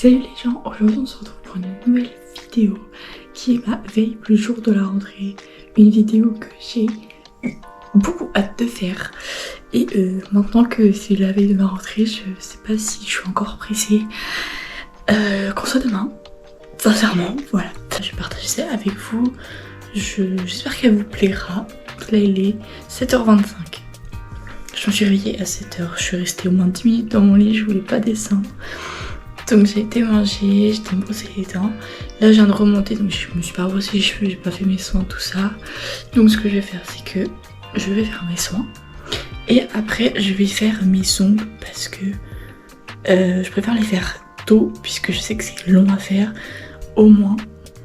Salut les gens, aujourd'hui on se retrouve pour une nouvelle vidéo qui est ma veille le jour de la rentrée. Une vidéo que j'ai eu beaucoup hâte de faire. Et maintenant que c'est la veille de ma rentrée, je sais pas si je suis encore pressée qu'on soit demain. Sincèrement, voilà. Je vais partager ça avec vous. J'espère qu'elle vous plaira. Là il est 7h25. Je me suis réveillée à 7h. Je suis restée au moins 10 minutes dans mon lit, je voulais pas descendre. Donc j'ai été manger, j'ai été me brosser les dents. Là je viens de remonter, donc je me suis pas brossé les cheveux, j'ai pas fait mes soins, tout ça. Donc ce que je vais faire, c'est que je vais faire mes soins. Et après je vais faire mes ongles parce que je préfère les faire tôt puisque je sais que c'est long à faire. Au moins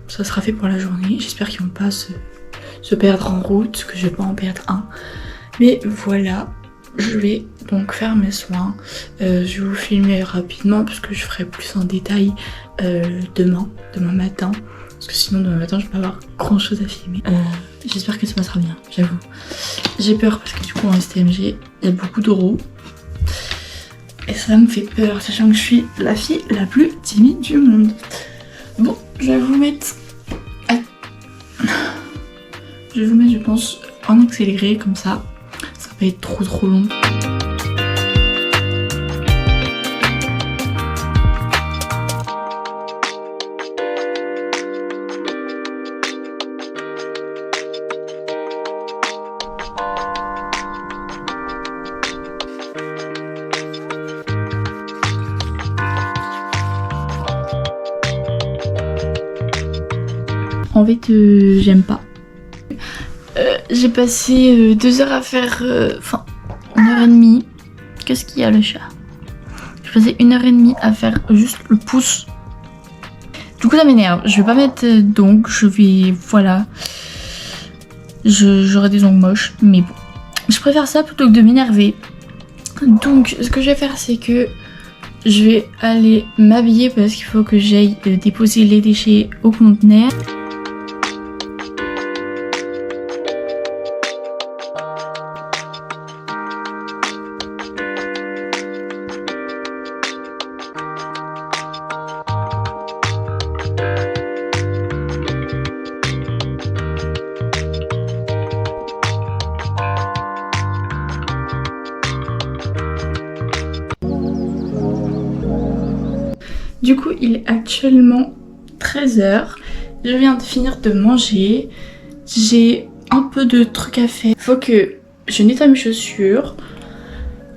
ça sera fait pour la journée. J'espère qu'ils vont pas se perdre en route, que je vais pas en perdre un. Mais voilà. Je vais donc faire mes soins, je vais vous filmer rapidement parce que je ferai plus en détail demain matin. Parce que sinon demain matin je vais pas avoir grand chose à filmer. J'espère que ça passera bien, j'avoue. J'ai peur parce que du coup en STMG il y a beaucoup d'euros. Et ça me fait peur, sachant que je suis la fille la plus timide du monde. Bon, je vais vous mettre... Je vais vous mettre je pense en accéléré comme ça. Ça va être trop long. En fait, j'aime pas. J'ai passé 2 heures à faire... Enfin, 1h30. Qu'est-ce qu'il y a le chat? J'ai passé 1h30 à faire juste le pouce. Du coup ça m'énerve. Je vais pas mettre d'ongles. Je vais... Voilà. J'aurai des ongles moches. Mais bon. Je préfère ça plutôt que de m'énerver. Donc ce que je vais faire c'est que... Je vais aller m'habiller parce qu'il faut que j'aille déposer les déchets au conteneur. Du coup, il est actuellement 13h. Je viens de finir de manger. J'ai un peu de trucs à faire. Il faut que je nettoie mes chaussures,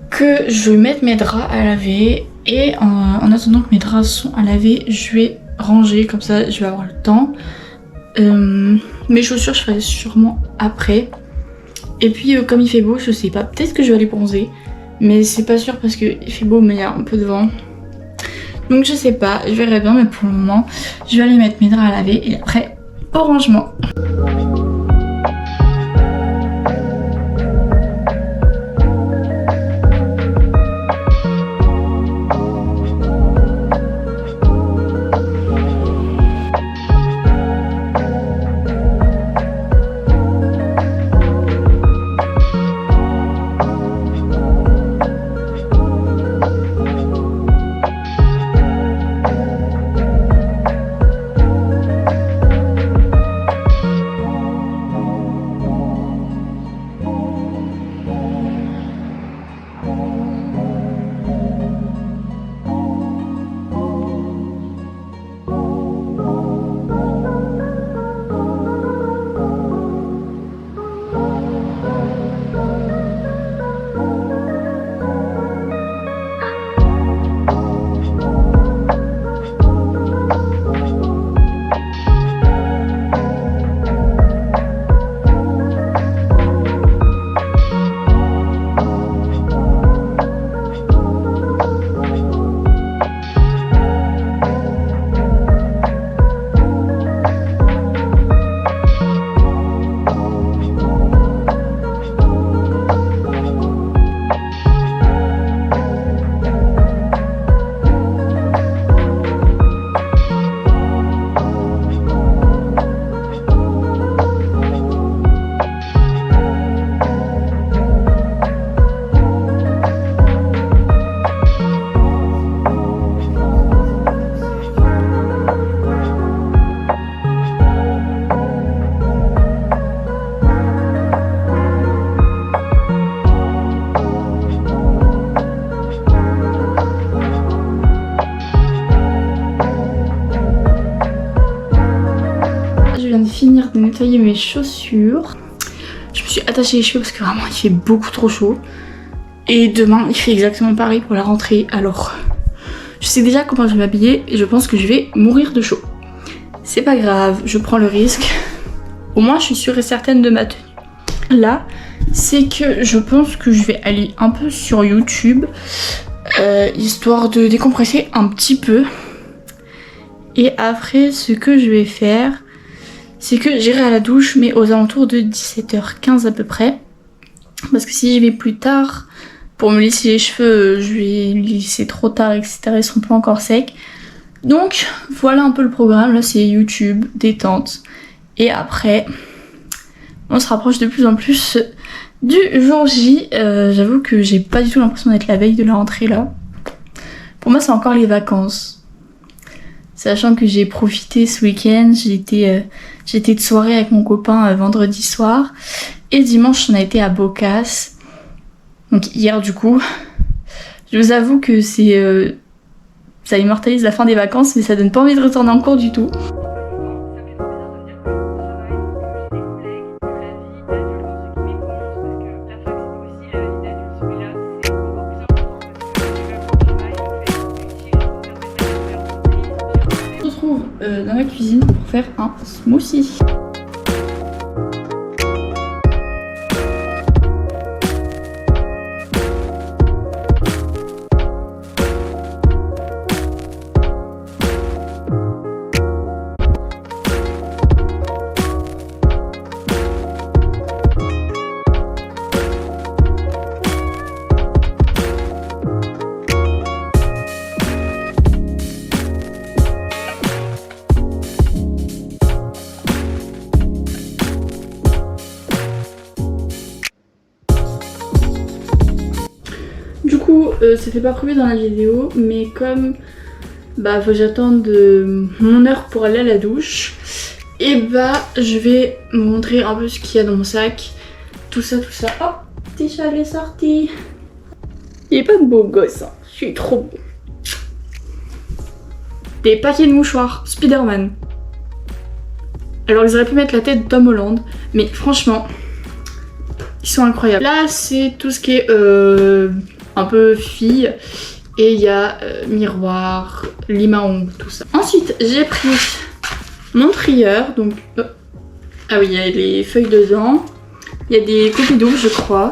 que je mette mes draps à laver. Et en attendant que mes draps sont à laver, je vais ranger. Comme ça, je vais avoir le temps. Mes chaussures, je ferai sûrement après. Et puis, comme il fait beau, je sais pas. Peut-être que je vais aller bronzer. Mais c'est pas sûr parce qu'il fait beau, mais il y a un peu de vent. Donc je sais pas, je verrai bien, mais pour le moment, je vais aller mettre mes draps à laver et après, au rangement. nettoyer mes chaussures. Je me suis attachée les cheveux parce que vraiment il fait beaucoup trop chaud. Et demain il fait exactement pareil pour la rentrée. Alors je sais déjà comment je vais m'habiller et je pense que je vais mourir de chaud. C'est pas grave, je prends le risque. Au moins je suis sûre et certaine de ma tenue. Là, c'est que je pense que je vais aller un peu sur YouTube, histoire de décompresser un petit peu. Et après, ce que je vais faire, c'est que j'irai à la douche, mais aux alentours de 17h15 à peu près. Parce que si j'y vais plus tard, pour me lisser les cheveux, je vais les lisser trop tard, etc. Ils seront pas encore secs. Donc, voilà un peu le programme. Là, c'est YouTube, détente. Et après, on se rapproche de plus en plus du jour J. J'avoue que j'ai pas du tout l'impression d'être la veille de la rentrée là. Pour moi, c'est encore les vacances. Sachant que j'ai profité ce week-end, j'étais de soirée avec mon copain vendredi soir. Et dimanche, on a été à Bocas. Donc hier du coup. Je vous avoue que ça immortalise la fin des vacances, mais ça donne pas envie de retourner en cours du tout. On se retrouve dans la cuisine pour faire un smoothie. Du coup, c'était pas prévu dans la vidéo, mais comme faut que j'attende mon heure pour aller à la douche, et je vais vous montrer un peu ce qu'il y a dans mon sac. Tout ça. Oh, Tisha est sorti. Il est pas de beau gosse, hein. Je suis trop beau. Des paquets de mouchoirs, Spider-Man. Alors ils auraient pu mettre la tête de Tom Holland, mais franchement, ils sont incroyables. Là, c'est tout ce qui est un peu fille, et il y a miroir, lime à ongles, tout ça. Ensuite, j'ai pris mon trieur, donc ah oui, il y a les feuilles dedans, il y a des copies d'eau, je crois.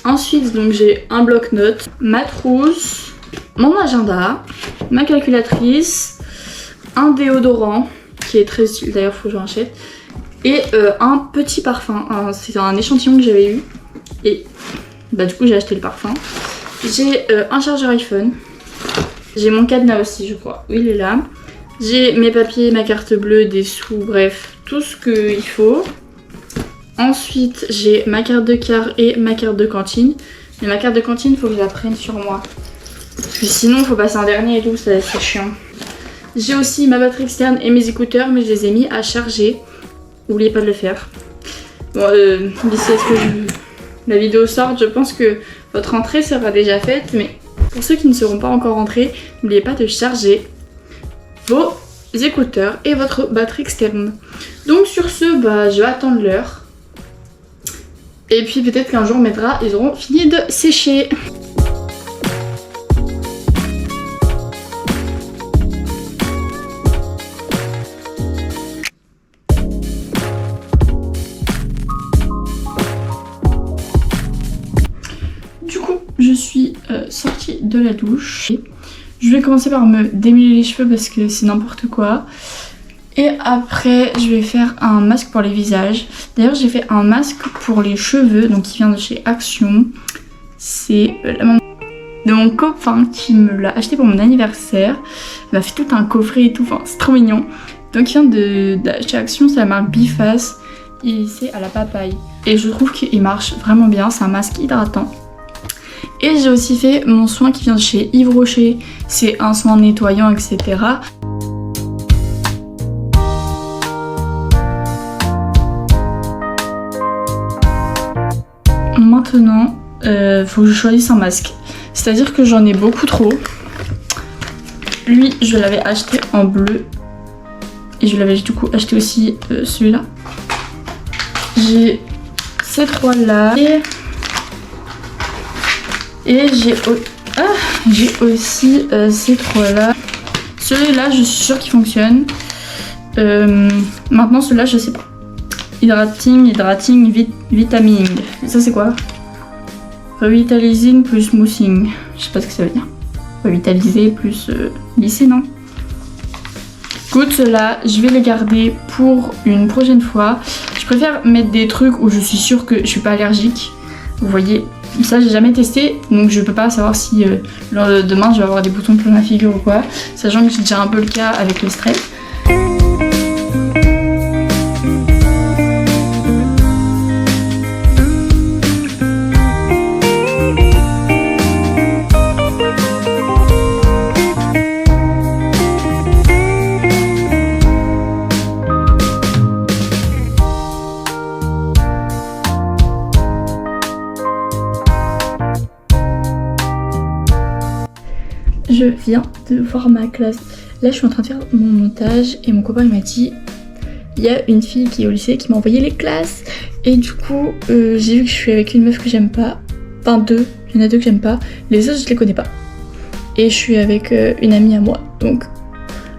Ensuite, donc j'ai un bloc-notes, ma trousse, mon agenda, ma calculatrice, un déodorant qui est très utile, d'ailleurs faut que j'en achète, et un petit parfum. C'est un échantillon que j'avais eu et du coup j'ai acheté le parfum. J'ai un chargeur iPhone, j'ai mon cadenas aussi, je crois, oui il est là. J'ai mes papiers, ma carte bleue, des sous, bref tout ce qu'il faut. Ensuite j'ai ma carte de car et ma carte de cantine, mais ma carte de cantine il faut que je la prenne sur moi parce que sinon il faut passer en dernier et tout, c'est chiant. J'ai aussi ma batterie externe et mes écouteurs, mais je les ai mis à charger. N'oubliez pas de le faire. Bon, d'ici à ce que la vidéo sorte, je pense que votre rentrée sera déjà faite. Mais pour ceux qui ne seront pas encore rentrés, n'oubliez pas de charger vos écouteurs et votre batterie externe. Donc sur ce, je vais attendre l'heure. Et puis peut-être qu'un jour on mettra, ils auront fini de sécher. Je suis sortie de la douche. Je vais commencer par me démêler les cheveux parce que c'est n'importe quoi. Et après, je vais faire un masque pour les visages. D'ailleurs, j'ai fait un masque pour les cheveux, donc qui vient de chez Action. C'est la maman de mon copain qui me l'a acheté pour mon anniversaire. Il m'a fait tout un coffret et tout, enfin c'est trop mignon. Donc il vient de chez Action, c'est la marque Biface. Et c'est à la papaye. Et je trouve qu'il marche vraiment bien, c'est un masque hydratant. Et j'ai aussi fait mon soin qui vient de chez Yves Rocher. C'est un soin nettoyant, etc. Maintenant, faut que je choisisse un masque. C'est-à-dire que j'en ai beaucoup trop. Lui, je l'avais acheté en bleu. Et je l'avais du coup acheté aussi celui-là. J'ai ces trois là. Et j'ai aussi ces trois là. Celui-là, je suis sûre qu'il fonctionne. Maintenant, celui-là, je sais pas. Hydrating, vitamining. Ça, c'est quoi? Revitalizing plus smoothing. Je sais pas ce que ça veut dire. Revitaliser plus lisser, non? Écoute, ceux-là, je vais les garder pour une prochaine fois. Je préfère mettre des trucs où je suis sûre que je suis pas allergique. Vous voyez, ça j'ai jamais testé, donc je peux pas savoir si demain je vais avoir des boutons plein la figure ou quoi, sachant que c'est déjà un peu le cas avec le stress. Je viens de voir ma classe. Là, je suis en train de faire mon montage et mon copain il m'a dit il y a une fille qui est au lycée qui m'a envoyé les classes. Et du coup, j'ai vu que je suis avec une meuf que j'aime pas. Enfin, deux. Il y en a deux que j'aime pas. Les autres, je les connais pas. Et je suis avec une amie à moi. Donc,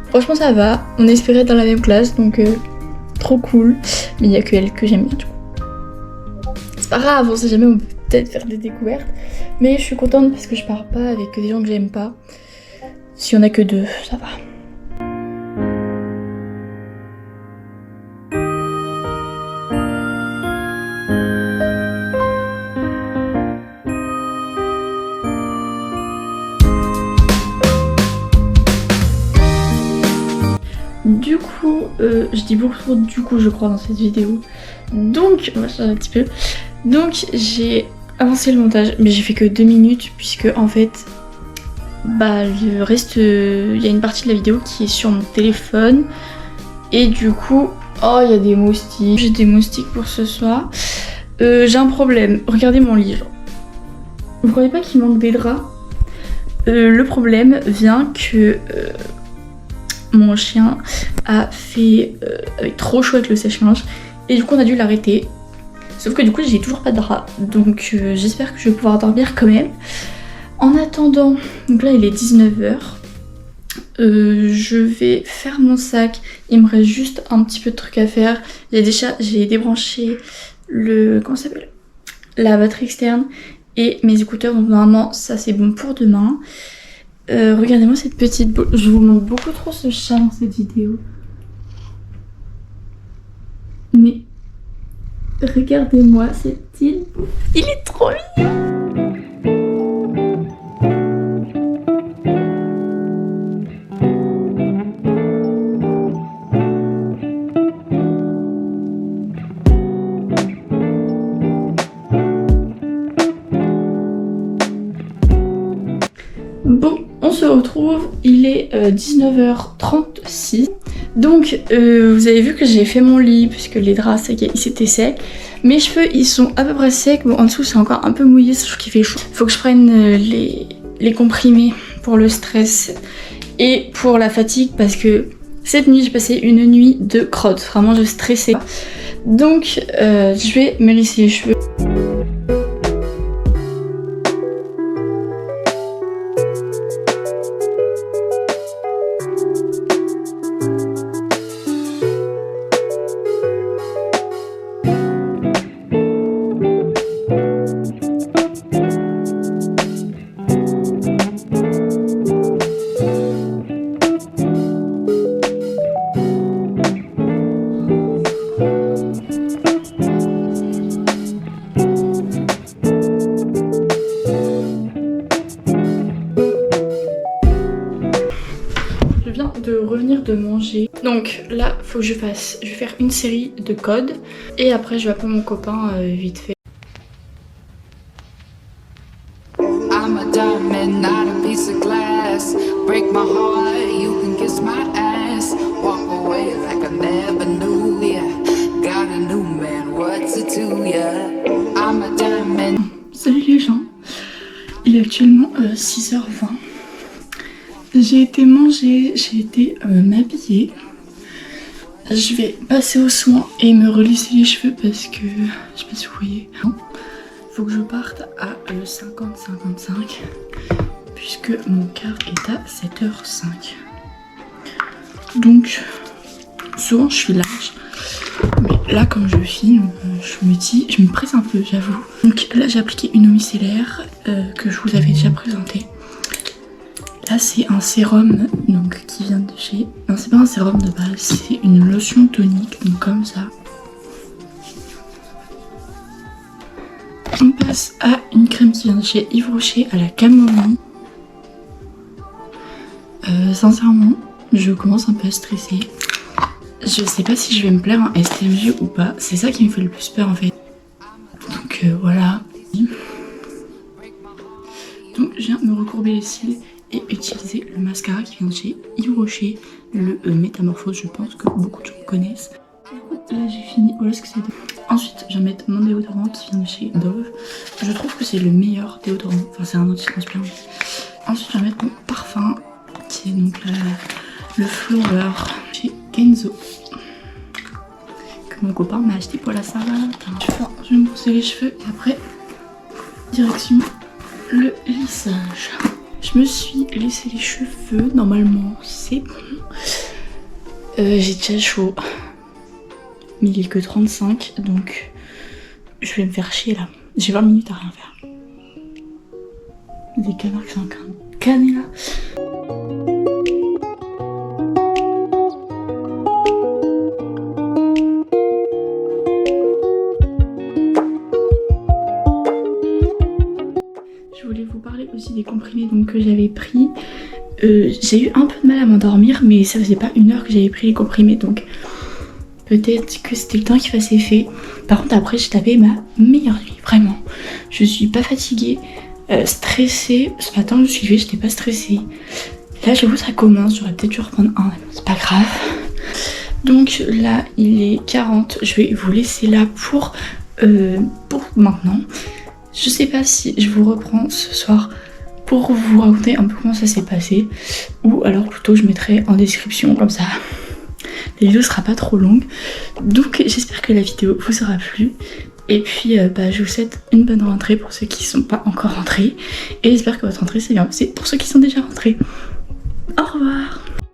franchement, ça va. On espérait être dans la même classe. Donc, trop cool. Mais il y a que elle que j'aime bien, du coup. C'est pas grave, on sait jamais, on peut peut-être faire des découvertes. Mais je suis contente parce que je pars pas avec des gens que j'aime pas. S'il y en a que deux, ça va. Du coup, je dis beaucoup trop du coup je crois dans cette vidéo. Donc, on va changer un petit peu. Donc j'ai avancé le montage, mais j'ai fait que 2 minutes puisque en fait, bah le reste, il y a une partie de la vidéo qui est sur mon téléphone. Et du coup, oh il y a des moustiques. J'ai des moustiques pour ce soir. J'ai un problème, regardez mon lit. Vous croyez pas qu'il manque des draps? Le problème vient que... mon chien a fait avec trop chaud avec le sèche-linge et du coup on a dû l'arrêter. Sauf que du coup j'ai toujours pas de drap, donc j'espère que je vais pouvoir dormir quand même. En attendant, donc là il est 19h, je vais faire mon sac. Il me reste juste un petit peu de trucs à faire. J'ai débranché le, comment ça s'appelle, la batterie externe et mes écouteurs, donc normalement ça c'est bon pour demain. Regardez-moi cette petite boule. Je vous montre beaucoup trop ce chat dans cette vidéo. Mais regardez-moi cette petite boule. Il est trop mignon. Bon, on se retrouve, il est 19h36. Donc vous avez vu que j'ai fait mon lit puisque les draps ça y est, ils étaient secs. Mes cheveux ils sont à peu près secs, bon en dessous c'est encore un peu mouillé, je trouve qu'il fait chaud. Faut que je prenne les comprimés pour le stress et pour la fatigue parce que cette nuit j'ai passé une nuit de crotte, vraiment je stressais. Donc je vais me lisser les cheveux. De revenir de manger, donc là faut que je vais faire une série de codes et après je vais appeler mon copain vite fait. I'm a diamond, not a piece of glass. Break my heart, you can kiss my ass. Walk away like I never knew ya. Got a new man, what's it to ya? I'm a diamond. Salut les gens, il est actuellement 6h20. J'ai été manger, j'ai été m'habiller. je vais passer aux soins et me relisser les cheveux parce que je sais pas si vous voyez. Faut que je parte à 50-55 puisque mon quart est à 7h05. Donc souvent je suis large, mais là comme je filme, je me presse un peu, j'avoue. Donc là j'ai appliqué une eau micellaire que je vous avais déjà présenté. Là c'est un sérum donc qui vient de chez... Non, c'est pas un sérum de base, c'est une lotion tonique, donc comme ça. On passe à une crème qui vient de chez Yves Rocher à la camomille. Sincèrement, je commence un peu à stresser. Je sais pas si je vais me plaire en STMG ou pas, c'est ça qui me fait le plus peur en fait. Donc voilà. Donc je viens me recourber les cils et utiliser le mascara qui vient de chez Yves Rocher, le Métamorphose, je pense que beaucoup de gens connaissent. Là j'ai fini, voilà ce que c'est. Ensuite je vais mettre mon déodorant qui vient de chez Dove. Je trouve que c'est le meilleur déodorant, enfin c'est un anti-transpirant. Ensuite je vais mettre mon parfum qui est donc le Flower chez Kenzo, que mon copain m'a acheté pour la Saint-Valentin. Je vais me brosser les cheveux et après direction le lissage. Je me suis lissé les cheveux, normalement c'est bon. J'ai déjà chaud, mais il est que 35, donc je vais me faire chier là. J'ai 20 minutes à rien faire. Des canards qui sont en train de canner là. Je voulais vous parler aussi des comprimés donc, que j'avais pris. J'ai eu un peu de mal à m'endormir, mais ça faisait pas 1 heure que j'avais pris les comprimés, donc peut-être que c'était le temps qui fasse effet. Par contre après j'ai tapé ma meilleure nuit, vraiment. Je suis pas fatiguée, stressée. Ce matin je me suis levée, j'étais pas stressée. Là j'avoue ça commence, j'aurais peut-être dû reprendre un, c'est pas grave. Donc là il est 40, je vais vous laisser là pour maintenant. Je sais pas si je vous reprends ce soir pour vous raconter un peu comment ça s'est passé, ou alors plutôt je mettrai en description, comme ça la vidéo sera pas trop longue. Donc j'espère que la vidéo vous aura plu, et puis je vous souhaite une bonne rentrée pour ceux qui sont pas encore rentrés, et j'espère que votre rentrée s'est bien passée pour ceux qui sont déjà rentrés. Au revoir.